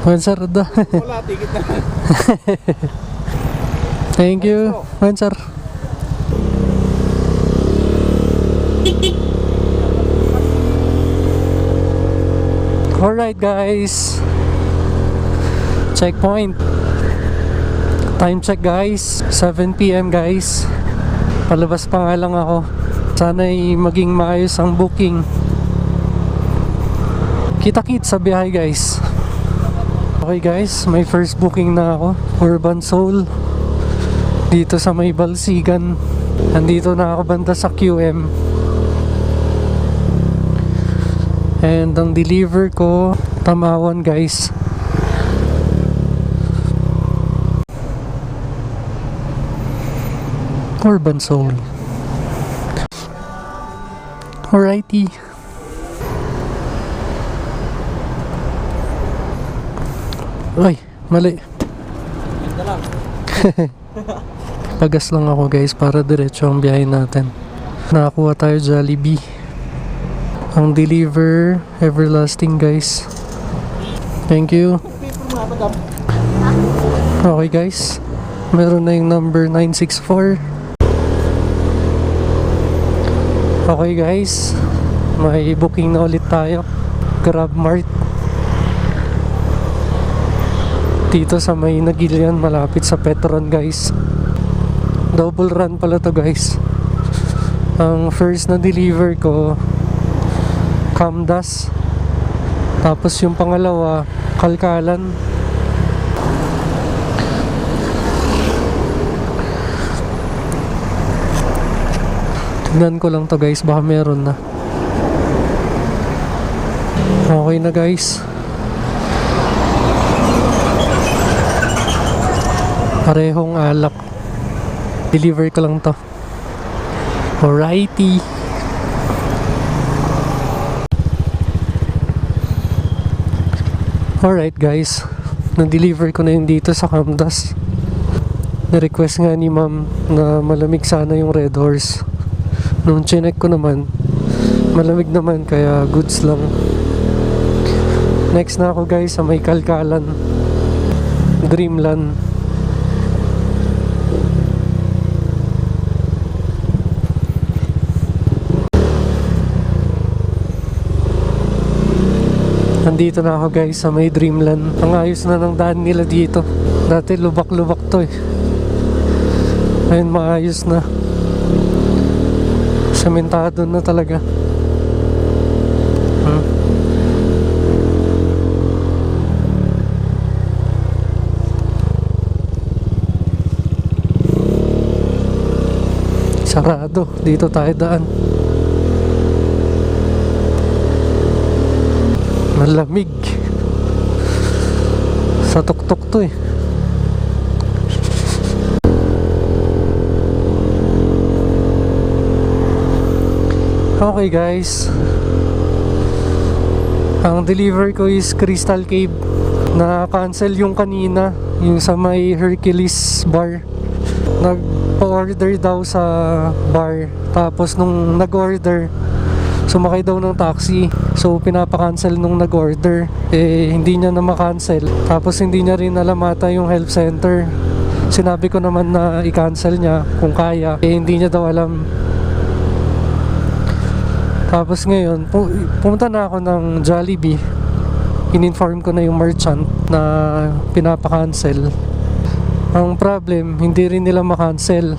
Sir, da. Wala, ticket na lang. Thank you. Sir. Alright guys, checkpoint. Time check guys, 7 PM guys. Palabas pa nga lang ako. Sana'y maging maayos ang booking. Kita-kit sa biyahe guys. Okay guys, may first booking na ako. Urban Soul dito sa may Balsigan. Andito na ako banda sa QM. And ang deliver ko, Tamawan guys. Urban Soul. Alrighty. Ay, mali. Pagas lang ako guys para diretso ang biyahe natin. Nakakuha tayo Jollibee. Ang deliver Everlasting guys. Thank you. Okay guys, meron na yung number 964. Okay guys, may booking na ulit tayo. GrabMart dito sa may Nagilian, malapit sa Petron guys. Double run pala to guys. Ang first na deliver ko Camdas, tapos yung pangalawa Kalkalan. Tignan ko lang to guys, baka meron na. Okay na guys. Parehong alak. Deliver ko lang to. Alrighty. Alright guys, na-deliver ko na yung dito sa Camdas. Na-request nga ni ma'am na malamig sana yung Red Horse. Nung chinek ko naman, malamig naman, kaya goods lang. Next na ako guys sa may Kalkalan, Dreamland. Nandito na ako guys sa may Dreamland. Ang ayos na ng daan nila dito. Dati lubak-lubak to eh. Ngayon maayos na. Sementado na talaga. Sarado. Dito tayo daan. Malamig. Sa tuktok to eh. Okay guys, ang deliver ko is Crystal Cave. Na-cancel yung kanina, yung sa may Hercules bar. Nagpa-order daw sa bar, tapos nung nag-order, sumakay daw ng taxi. So pinapa-cancel nung nag-order. Eh hindi niya na ma-cancel. Tapos hindi niya rin alam ata yung help center. Sinabi ko naman na i-cancel niya kung kaya. Eh hindi niya daw alam. Tapos ngayon, pumunta na ako ng Jollibee. In-inform ko na yung merchant na pinapa-cancel. Ang problem, hindi rin nila ma-cancel.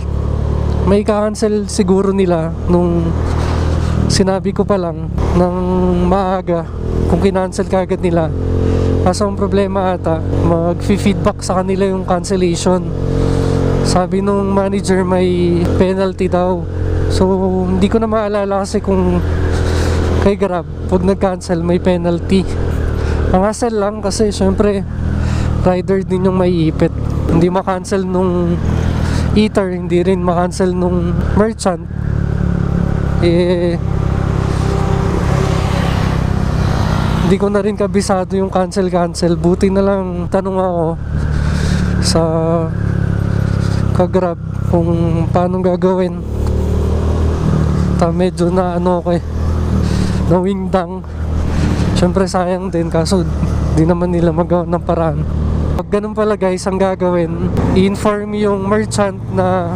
May ka-cancel siguro nila nung sinabi ko pa lang ng maaga kung kinancel ka agad nila. Kaso ang problema ata, mag-feedback sa kanila yung cancellation. Sabi nung manager may penalty daw. So hindi ko na maalala kasi kung kay Grab, pag nag-cancel may penalty. Ang hassle lang kasi syempre rider din yung may ipit. Hindi ma-cancel nung eater, hindi rin ma-cancel nung merchant. Eh hindi ko na rin kabisado yung cancel. Buti na lang tanong ako sa ka-Grab kung paano gagawin. Medyo na ano ko eh, na wingdang. Syempre sayang din, kaso Di naman nila magawa ng paraan. Pag ganun pala guys, ang gagawin, i-inform yung merchant na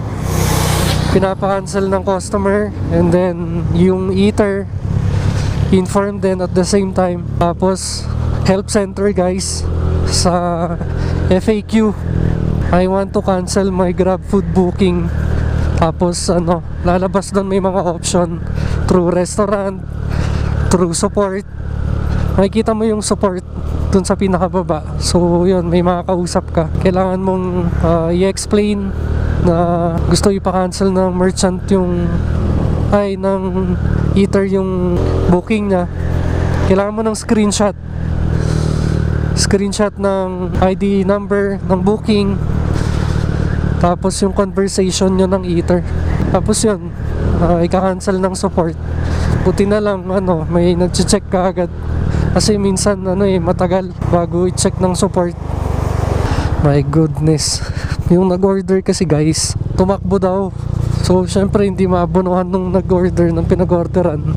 pinapa-cancel ng customer, and then yung eater inform din at the same time. Tapos help center guys sa FAQ, I want to cancel my Grab food booking. Tapos lalabas doon, may mga option through restaurant, through support. Makikita mo yung support dun sa pinakababa. So yun, may makakausap ka. Kailangan mong i-explain na gusto ipa-cancel ng merchant ng eater yung booking niya. Kailangan mo ng screenshot ng ID number ng booking, tapos yung conversation nyo ng eater. Tapos yun, ika-cancel ng support. Buti na lang may nag-check ka agad, kasi minsan matagal bago i-check ng support. My goodness. Yung nag-order kasi guys, tumakbo daw. So syempre hindi maabunuhan nung nag-order ng pinag-orderan.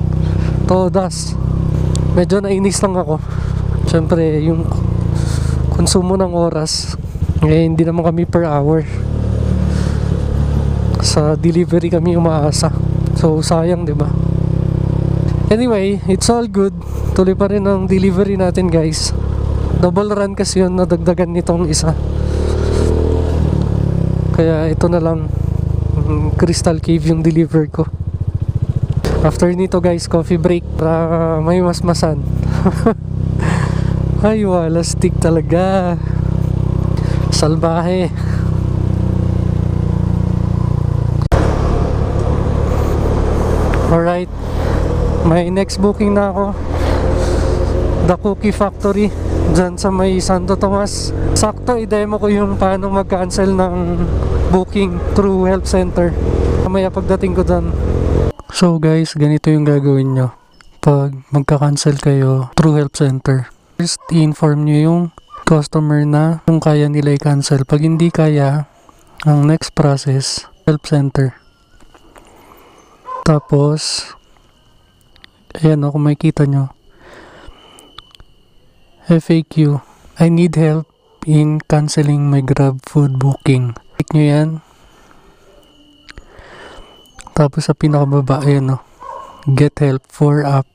Todas. Medyo nainis lang ako. Syempre yung konsumo ng oras, hindi naman kami per hour. Sa delivery kami umaasa. So sayang, 'di ba? Anyway, it's all good. Tuloy pa rin ang delivery natin guys. Double run kasi yun, nadagdagan nitong isa. Kaya ito na lang, Crystal Cave yung deliver ko. After nito guys, coffee break para may masmasan. Ay, wala stick talaga. Salbahe. Alright, may next booking na ako. The Cookie Factory, dyan sa may Santo Tomas. Sakto, i-demo ko yung paano mag-cancel ng booking through help center mamaya pagdating ko dyan. So guys, ganito yung gagawin nyo pag magka-cancel kayo through help center. First, i-inform nyo yung customer na kung kaya nila i-cancel. Pag hindi kaya, ang next process, help center. Tapos ayan kung makikita nyo, FAQ, I need help in canceling my Grab food booking. Click nyo yan. Tapos sa pinakababa, ayan get help for app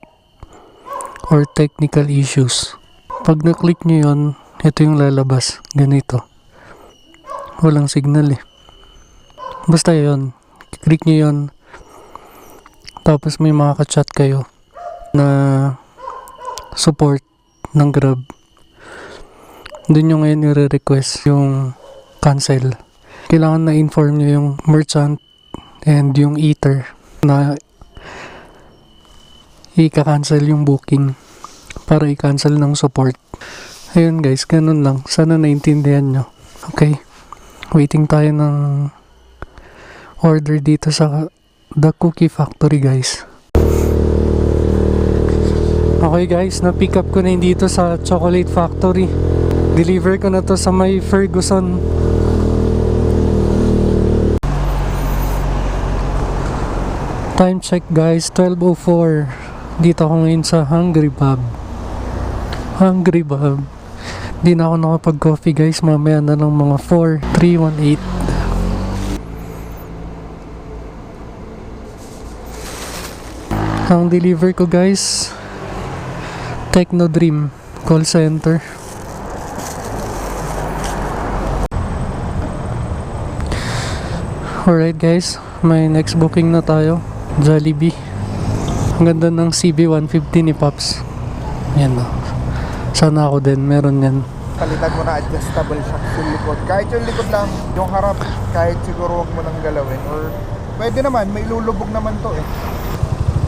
or technical issues. Pag na-click nyo yun, ito yung lalabas. Ganito. Walang signal Basta yun. Click nyo yun. Tapos may makaka-chat kayo na support ng Grab. Doon nyo ngayon i-request yung cancel. Kailangan na inform nyo yung merchant and yung eater na i-cancel yung booking para i-cancel ng support. Ayun guys, ganun lang. Sana naintindihan nyo. Okay. Waiting tayo ng order dito sa The Cookie Factory guys. Okay guys, na-pick up ko na yun dito sa Chocolate Factory. Deliver ko na to sa may Ferguson. Time check guys, 12:04. Dito ako ngayon sa Hungry Bob. Di na ako nakapag-coffee guys. Mamaya na ng mga 4:318. Ang deliver ko guys, Techno Dream call center. Alright guys, may next booking na tayo. Jollibee. Ang ganda ng CB150 ni Pops. Yan sana ako din, meron yan. Palitan mo na adjustable shocks yung likod. Kahit yung likod lang, yung harap, kahit siguro huwag mo nang galawin. Or pwede naman, may lulubog naman to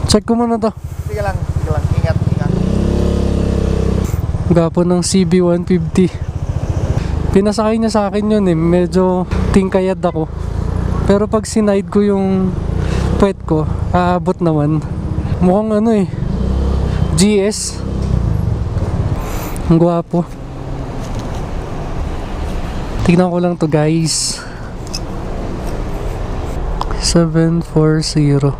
Check ko muna to. Sige lang, ingat. Gapo ng CB150. Pinasakay niya sa akin yun medyo tingkayad ako. Pero pag sinide ko yung puwet ko, aabot naman. Mukhang GS. Ang gwapo. Tignan ko lang to guys. 740.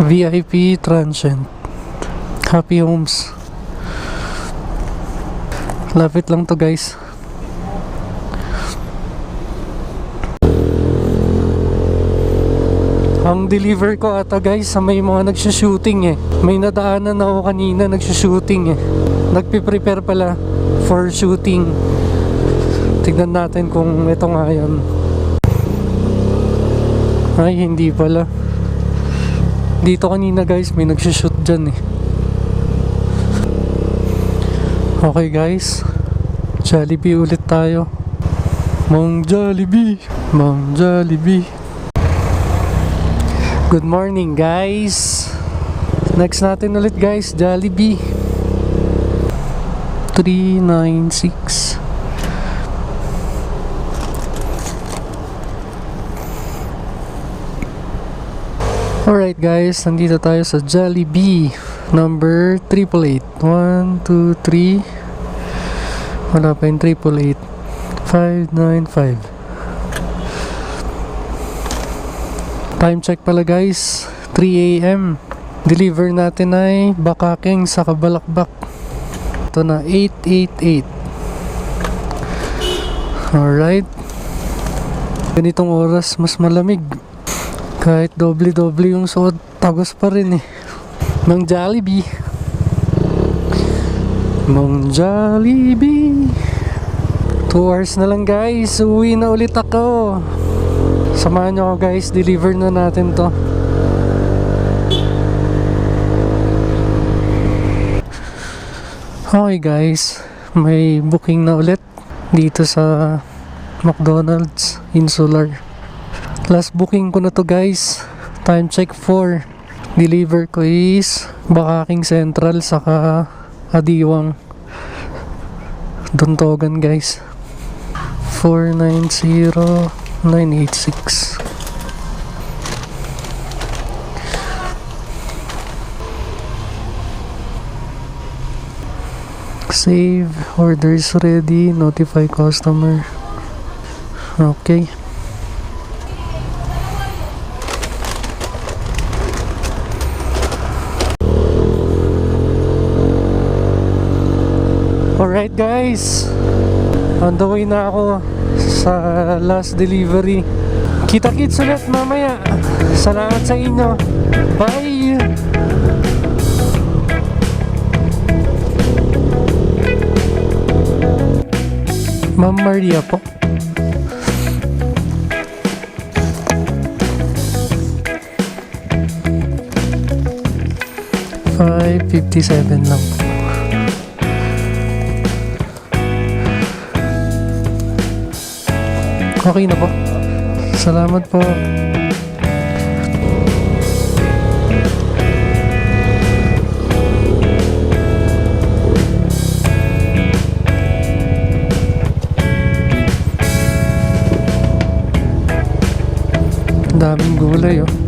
VIP transient. Happy Homes. Lapit lang to guys. Ang deliver ko ata guys sa may mga nagsushooting eh. May nadaanan ako kanina nagsushooting eh. Nagpiprepare pala for shooting. Tignan natin kung ito nga yun. Ay hindi pala. Dito kanina guys may nagsushoot dyan eh. Okay guys, Jollibee ulit tayo. Mang Jollibee, Mang Jollibee. Good morning guys. Next natin ulit guys, Jollibee 396. Alright guys, nandito tayo sa Jollibee number 888. 1, 2, 3. Wala pa yung 888. 595. Time check pala guys, 3 AM. Deliver natin ay Bakaking sa Kabalakbak. Ito na 888. Alright. Ganitong oras mas malamig. Kahit doble-doble yung suot, tagos pa rin eh. Mang Jollibee. Mang Jollibee. 2 hours na lang guys, uwi na ulit ako. Samahan nyo ako guys, deliver na natin to. Okay guys, may booking na ulit dito sa McDonald's Insular. Last booking ko na to guys. Time check 4. Deliver ko is Bakaking Central saka Adiwang Duntogan guys. 490986. Save, order is ready, notify customer. Okay. Alright guys, on the way na ako sa last delivery. Kita-kits ulit mamaya. Salamat sa inyo. Bye! Ma'am Maria po. $5.57 lang. Okay na po. Salamat po. Daming gulay oh.